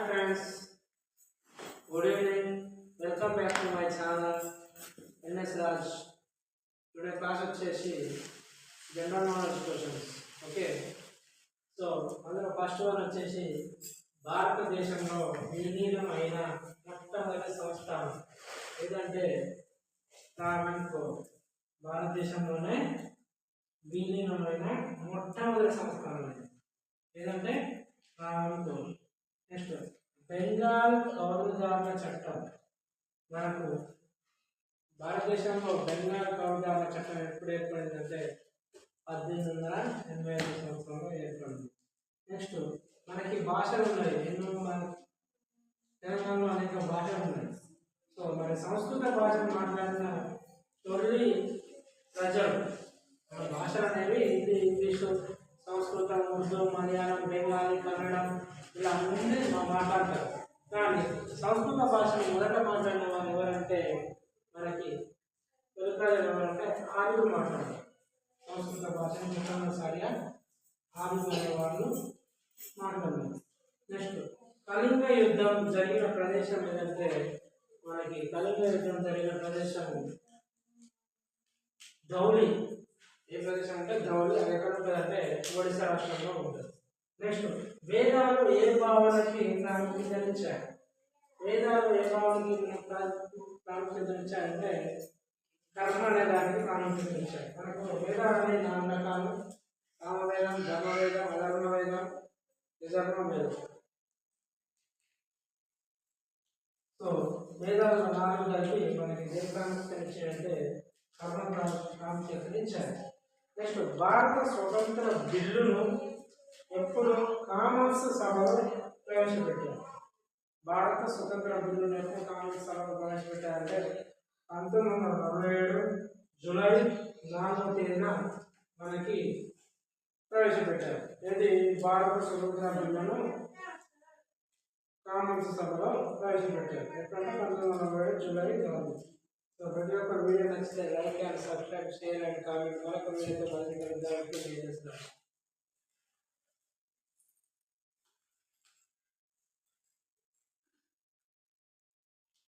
friends, good evening. Welcome back to my channel NS Raj. Today class వచ్చేసి general knowledge questions. Okay, so అందులో first one వచ్చేసి భారతదేశంలో విలీనం అయిన మొట్టమొదటి సంస్థానం ఏదంటే ట్రావెన్కో. భారతదేశంలోనే విలీనమైన మొట్టమొదటి సంస్థానం ఏదంటే ట్రావెన్కో. నెక్స్ట్, బెంగాల్ కౌలుదారుల చట్టం. మనకు భారతదేశంలో బెంగాల్ కౌలుదారుల చట్టం ఎప్పుడు ఏర్పడిందంటే 1885 సంవత్సరంలో ఏర్పడింది. నెక్స్ట్, మనకి భాషలు ఉన్నాయి, ఎన్నో మన తెలంగాణలో అనేక భాషలు ఉన్నాయి. సో మరి సంస్కృత భాషను మాట్లాడిన తొలి ప్రజలు, మన భాషలు అనేవి హిందీ, ఇంగ్లీషు, సంస్కృతం, ఉర్దూ, మలయాళం, బెంగాలీ, కన్నడం ఇలా అన్నీ మాట్లాడతారు. కానీ సంస్కృత భాషను మొదట మాట్లాడిన వాళ్ళు ఎవరంటే మనకి తొలి ప్రజలు ఎవరంటే ఆర్యులు మాట్లాడతారు. సంస్కృత భాషను మొట్టమొదటిసారిగా ఆర్యులు అనే వాళ్ళు మాట్లాడారు. నెక్స్ట్, కళింగ యుద్ధం జరిగిన ప్రదేశం ఏదంటే మనకి కళింగ యుద్ధం జరిగిన ప్రదేశం ధౌలి. ఏ ప్రదేశం అంటే ధౌలి. అది ఎక్కడ ఉంటుంది అంటే ఒడిశా రాష్ట్రంలో ఉంటుంది. నెక్స్ట్, వేదాలు ఏ భావనకి ప్రాముఖ్యతనిచ్చాయి? వేదాలు ఏ భావనకి ప్రాముఖ్యతనిచ్చాయంటే కర్మ అనే దానికి ప్రాముఖ్యతనిచ్చాయి. మనకు వేదాలు అనే 4 రకాలు: సామవేదం, ధర్మవేదం, అధర్మవేదం, యజుర్వేదం. సో వేదాలు 4 కలిపి మనకి ఏ ప్రాముఖ్యతనిచ్చాయంటే కర్మ ప్రాముఖ్యతనిచ్చాయి. నెక్స్ట్, భారత స్వతంత్ర బిల్లును ఎప్పుడు కామన్స్ సభలో ప్రవేశపెట్టారు? భారత స్వతంత్ర బిల్లును ఎప్పుడు కామన్స్ సభలో ప్రవేశపెట్టారంటే 1947 జూలై 4వ తేదీన మనకి ప్రవేశపెట్టారు. ఇది భారత స్వతంత్ర బిల్లును కామన్స్ సభలో ప్రవేశపెట్టారు. ఎప్పుడంటే 1947 జూలై 4. సో ప్రతి ఒక్క వీడియో నచ్చితే like and subscribe, share and comment. మరొక వీడియోతో మళ్ళీ కలుద్దాం.